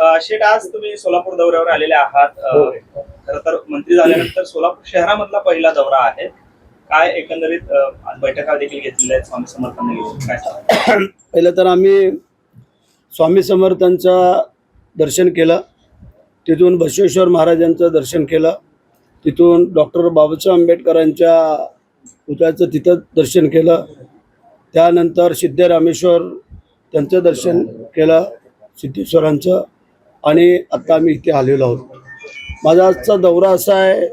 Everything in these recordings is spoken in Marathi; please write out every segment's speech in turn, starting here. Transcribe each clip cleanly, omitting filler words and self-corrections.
शेठ, आज तुम्ही सोलापूर दौऱ्यावर आलेले आहात. खरं तर मंत्री झाल्यानंतर सोलापूर शहरामधला पहिला दौरा आहे. काय एकंदरीत आज बैठका देखील घेतलेल्या आहेत स्वामी समर्थांनी घेतली, काय सांगाल? पहिलं तर आम्ही स्वामी समर्थांचं दर्शन केलं, तिथून बसवेश्वर महाराजांचं दर्शन केलं, तिथून डॉक्टर बाबासाहेब आंबेडकरांच्या पुतळ्याचं तिथं दर्शन केलं, त्यानंतर सिद्धरामेश्वर त्यांचं दर्शन केलं सिद्धेश्वरांचं, आणि आत्ता आम्ही इथे आलेलो आहोत. माझा आजचा दौरा असा आहे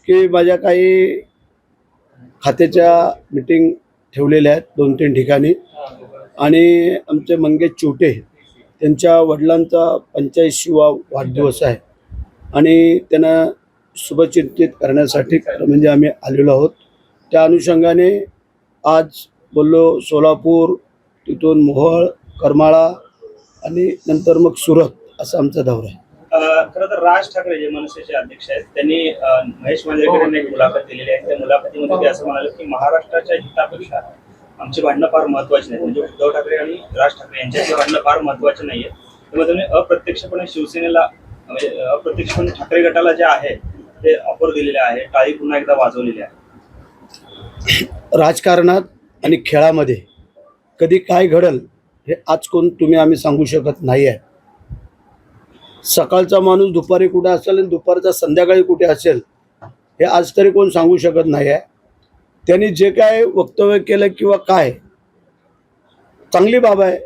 की माझ्या काही खात्याच्या मीटिंग ठेवलेल्या आहेत 2-3 ठिकाणी, आणि आमचे मंगेश चोटे त्यांच्या वडिलांचा 85वा वाढदिवस आहे आणि त्यांना शुभचिंतित करण्यासाठी म्हणजे आम्ही आलेलो आहोत. त्या अनुषंगाने आज बोललो सोलापूर, तिथून मोहोळ, करमाळा आणि नंतर मग सुरत, असा आमचा दौरा आहे. खरं तर राज ठाकरे जे मनसेचे अध्यक्ष आहेत त्यांनी महेश मांजरेकर यांना एक मुलाखत दिलेली आहे. त्या मुलाखतीमध्ये ते असं म्हणाले की महाराष्ट्राच्या हितापेक्षा आमची भांडणं फार महत्वाची नाही, म्हणजे उद्धव ठाकरे आणि राज ठाकरे यांच्याची भांडणं फार महत्वाची नाहीये. त्यामुळे त्यांनी अप्रत्यक्षपणे शिवसेनेला, म्हणजे अप्रत्यक्षपणे ठाकरे गटाला जे आहे ते ऑफर दिलेले आहे, टाळी पुन्हा एकदा वाजवलेली आहे. राजकारणात आणि खेळामध्ये कधी काय घडल हे आज कोण आम्ही सांगू शकत नाही आहे. सकाळचा माणूस दुपारी कुठे असेल आणि दुपारचा संध्याकाळी कुठे असेल हे आज तरी कोण सांगू शकत नाही आहे. त्यांनी जे काय वक्तव्य केलं किंवा काय, चांगली बाब आहे.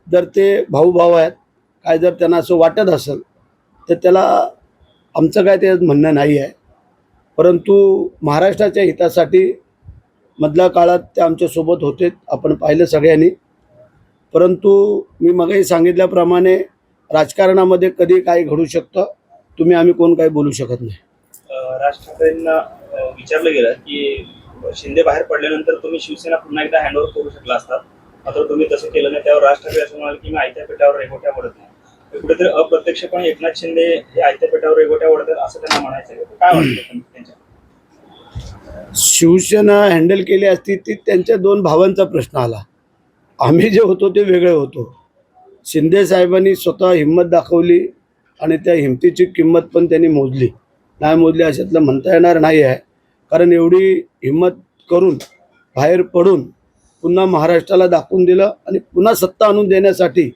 जर ते भाऊ आहेत, काय जर त्यांना असं वाटत असेल तर त्याला आमचं काय ते म्हणणं नाही आहे. परंतु महाराष्ट्राच्या हितासाठी मधल्या काळात ते आमच्यासोबत होते, आपण पाहिलं सगळ्यांनी. परंतु मी मगही सांगितल्याप्रमाणे राजकारणामध्ये कधी काय घडू शकतं, आम्ही कोण काही बोलू शकत नाही. राज ठाकरेंना विचारलं गेलं की शिंदे बाहेर पडल्यानंतर तुम्ही शिवसेना पुन्हा एकदा हँडओव्हर करू शकला असतात, मात्र तुम्ही तसं केलं नाही. त्यावर राज ठाकरे असं म्हणाले की मी आयत्या पेटावर रेघोट्या ओढत नाही. कुठेतरी अप्रत्यक्षपणे एकनाथ शिंदे हे आयत्या पेटावर रेघोट्या ओढतात असं त्यांना म्हणायचं आहे. काय वाटतं त्यांच्या? शिवसेना हँडल केली असती ती त्यांच्या 2 भावांचा प्रश्न आला. आम्ही जे होतो ते वेगळे होतो. शिंदे साहेबांनी स्वतः हिंमत दाखवली आणि त्या हिमतीची किंमत पण त्यांनी मोजली. नाही मोजली अशातलं म्हणता येणार नाही आहे, कारण एवढी हिंमत करून बाहेर पडून पुन्हा महाराष्ट्राला दाखवून दिलं आणि पुन्हा सत्ता आणून देण्यासाठी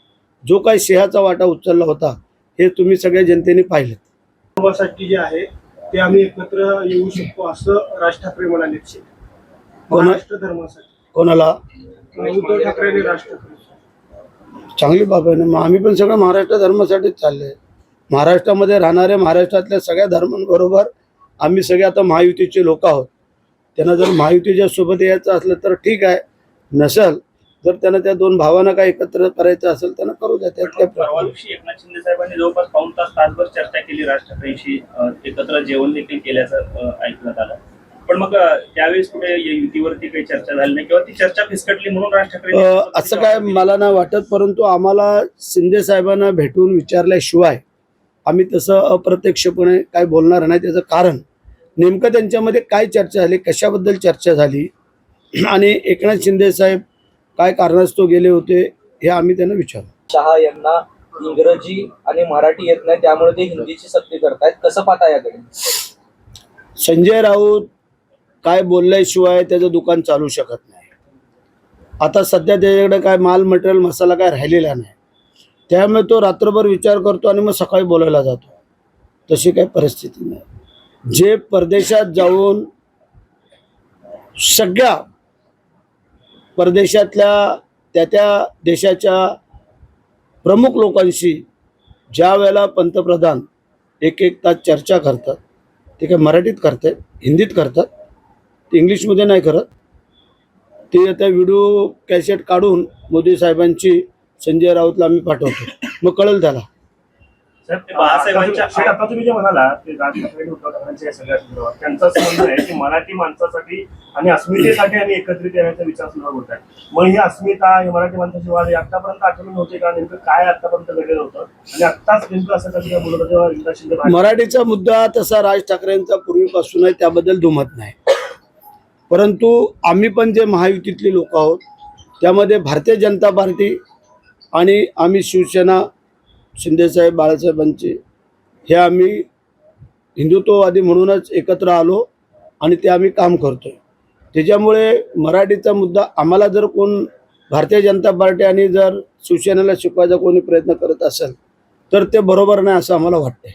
जो काही सिंहाचा वाटा उचलला होता हे तुम्ही सगळ्या जनतेने पाहिलं. धर्मासाठी जे आहे ते आम्ही एकत्र येऊ शकतो असं राज ठाकरे म्हणाले. महाराष्ट्र धर्मासाठी कोणाला? उद्धव ठाकरे आणि राज ठाकरे. चांगली बाब आहे ना. मग आम्ही पण सगळं महाराष्ट्र धर्मासाठीच चालले. महाराष्ट्रामध्ये राहणाऱ्या महाराष्ट्रातल्या सगळ्या धर्मांबरोबर आम्ही सगळे आता महायुतीचे लोक आहोत. त्यांना जर महायुतीच्या सोबत यायचं असलं तर ठीक आहे, नसेल जर त्यांना त्या 2 भावांना काय एकत्र करायचं असेल त्यांना करू द्या. परवा दिवशी एकनाथ शिंदे साहेबांनी जवळपास 2 तासभर चर्चा केली राज ठाकरेंशी, एकत्र जेवण देखील केल्याचं ऐकण्यात आलं. पण मग त्यावेळेस कुठे युतीवरती काही चर्चा झाली नाही किंवा ती चर्चा फिसकटली म्हणून राज ठाकरे असं काय मला नाही वाटत. परंतु आम्हाला शिंदे साहेबांना भेटून विचारल्याशिवाय आम्ही तसं अप्रत्यक्षपणे काय बोलणार नाही. त्याचं कारण नेमकं त्यांच्यामध्ये काय चर्चा झाली, कशाबद्दल चर्चा झाली आणि एकनाथ शिंदे साहेब काय कारणास्तव गेले होते हे आम्ही त्यांना विचारलं. शहा यांना इंग्रजी आणि मराठी येत नाही, त्यामुळे ते हिंदीची सक्ती करतायत. कसं पाहता याकडे? संजय राऊत काय बोलल्याशिवाय त्याचं दुकान चालू शकत नाही. आता सध्या त्याच्याकडे काय माल मटेरियल मसाला काय राहिलेला नाही, त्यामुळे तो रात्रभर विचार करतो आणि मग सकाळी बोलायला जातो. तशी काही परिस्थिती नाही. जे परदेशात जाऊन सगळ्या परदेशातल्या त्या देशाच्या प्रमुख लोकांशी ज्या वेळेला पंतप्रधान 1-1 तास चर्चा करतात, ते काय मराठीत करतात, हिंदीत करतात, ते इंग्लिशमध्ये नाही करत. ते आता व्हिडिओ कॅसेट काढून मोदी साहेबांची संजय राऊतला आम्ही पाठवतो, मग कळेल त्याला. आता तुम्ही जे म्हणाला ते राज ठाकरे उद्धव ठाकरेंच्या सगळ्या संदर्भात त्यांचं असं म्हणणं आहे की मराठी माणसासाठी आणि अस्मितेसाठी आम्ही एकत्रित येण्याचा विचार सुद्धा होत आहे. मग ही अस्मिता, ही मराठी माणसाची वाढ आतापर्यंत आठवण नव्हते का? नेमकं काय आतापर्यंत घडलेलं होतं आणि आत्ताच नेमकं असं कसं काय बोलत होतं जेव्हा एकनाथ शिंदे? मराठीचा मुद्दा तसा राज ठाकरेंचा पूर्वीपासून आहे, त्याबद्दल दुमत नाही. परंतु आम्ही पण जे महायुतीतले लोक आहोत त्यामध्ये भारतीय जनता पार्टी आणि आम्ही शिवसेना शिंदेसाहेब बाळासाहेबांची हे आम्ही हिंदुत्ववादी म्हणूनच एकत्र आलो आणि ते आम्ही काम करतोय. त्याच्यामुळे मराठीचा मुद्दा आम्हाला जर कोण भारतीय जनता पार्टी आणि जर शिवसेनेला शिकवायचा कोणी प्रयत्न करत असेल तर ते बरोबर नाही असं आम्हाला वाटतंय.